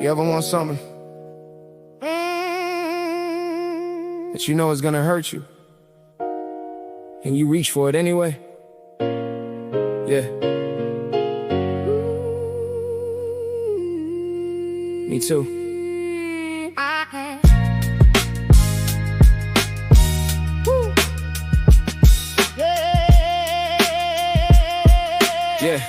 You ever want something that you know is gonna hurt you, and you reach for it anyway? Yeah. Me too. Yeah.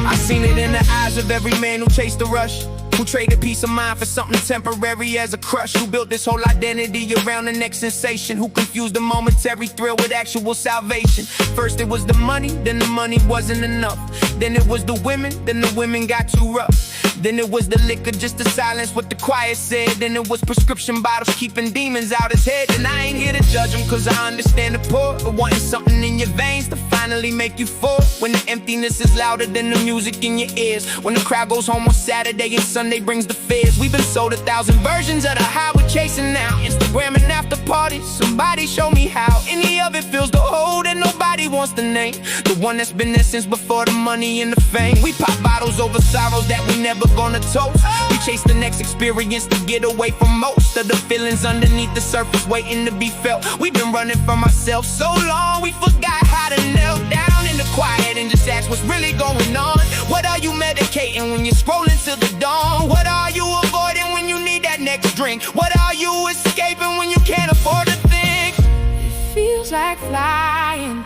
I seen it in the eyes of every man who chased the rush, who traded peace of mind for something temporary as a crush, who built this whole identity around the next sensation, who confused the momentary thrill with actual salvation. First it was the money, then the money wasn't enough. Then it was the women, then the women got too rough. Then it was the liquor just to silence what the choir said. Then it was prescription bottles keeping demons out his head. And I ain't here to judge him, cause I understand the poor, but wanting something in your veins to finally make you full. When the emptiness is louder than the music in your ears, when the crowd goes home on Saturday and Sunday brings the fears. We've been sold 1,000 versions of the high we're chasing now. Instagram and after parties, somebody show me how any of it fills the hole that nobody wants to name. The one that's been there since before the money and the fame. We pop bottles over sorrows that we never gonna toast. We chase the next experience to get away from most of the feelings underneath the surface waiting to be felt. We've been running from ourselves so long, we forgot how to kneel down in the quiet and just ask what's really going on. What are you medicating when you're scrolling till the dawn? What are you avoiding when you need that next drink? What are you escaping when you can't afford to think? It feels like flying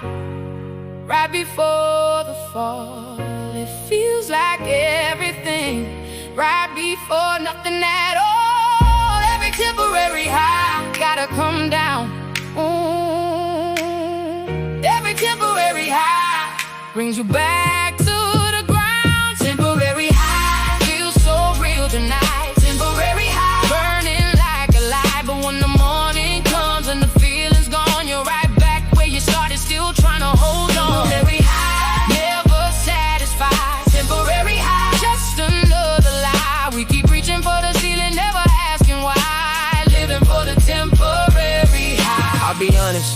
right before the fall. It feels like everything right before nothing at all. Every temporary high gotta come down. Every temporary high brings you back to the ground. Temporary high feels so real tonight. Temporary high burning like a light, but when the morning comes and the feeling's gone, you're right back where you started, still trying to hold on. Temporary high, never satisfied. Temporary high, just another lie. We keep reaching for the ceiling, never asking why. Living for the temporary high. I'll be honest,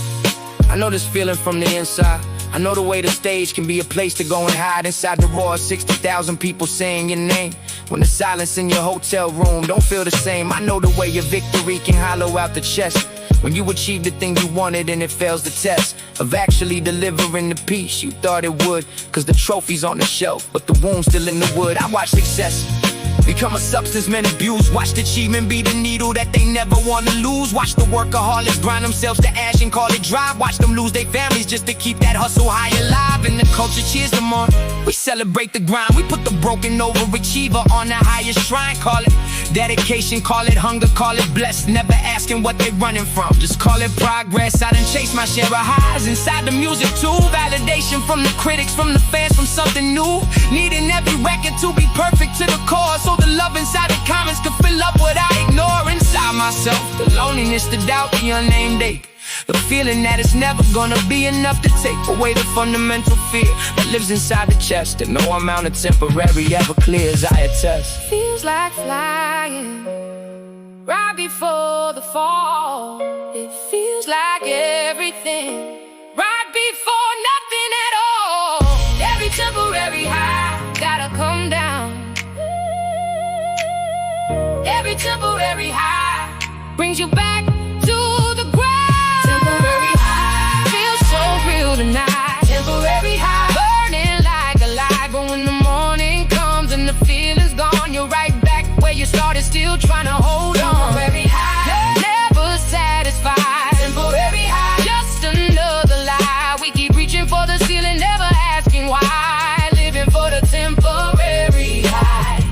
I know this feeling from the inside. I know the way the stage can be a place to go and hide inside the roar of 60,000 people saying your name. When the silence in your hotel room don't feel the same. I know the way your victory can hollow out the chest when you achieve the thing you wanted and it fails the test of actually delivering the peace you thought it would. Cause the trophy's on the shelf, but the wound's still in the wood. I watch success become a substance men abuse. Watched achievement be the needle that they never wanna lose. Watch the workaholics grind themselves to ash and call it drive. Watch them lose their families just to keep that hustle high alive. And the culture cheers them on. We celebrate the grind. We put the broken overachiever on the highest shrine. Call it dedication, call it hunger, call it blessed. Never asking what they running from, just call it progress. I done chased my share of highs inside the music too. Validation from the critics, from the fans, from something new. Needing every record to be perfect to the core, so the love inside the comments could fill up what I ignore inside myself. The loneliness, the doubt, the unnamed ache, the feeling that it's never gonna be enough to take away the fundamental fear that lives inside the chest, that no amount of temporary ever clears, I attest. Feels like flying right before the fall. It feels like everything right before nothing at all. Every temporary high gotta come down. Every temporary high brings you back to the ground. Temporary high feels so real tonight. Temporary high burning like a light, but when the morning comes and the feeling's gone, you're right back where you started, still trying to hold on. Temporary high, never satisfied. Temporary high, just another lie. We keep reaching for the ceiling, never asking why. Living for the temporary high.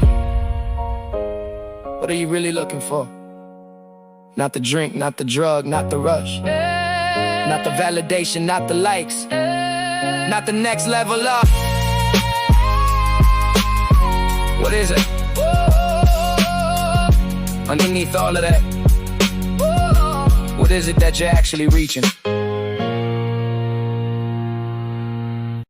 What are you really looking for? Not the drink, not the drug, not the rush, not the validation, not the likes, not the next level up. What is it? Underneath all of that, what is it that you're actually reaching?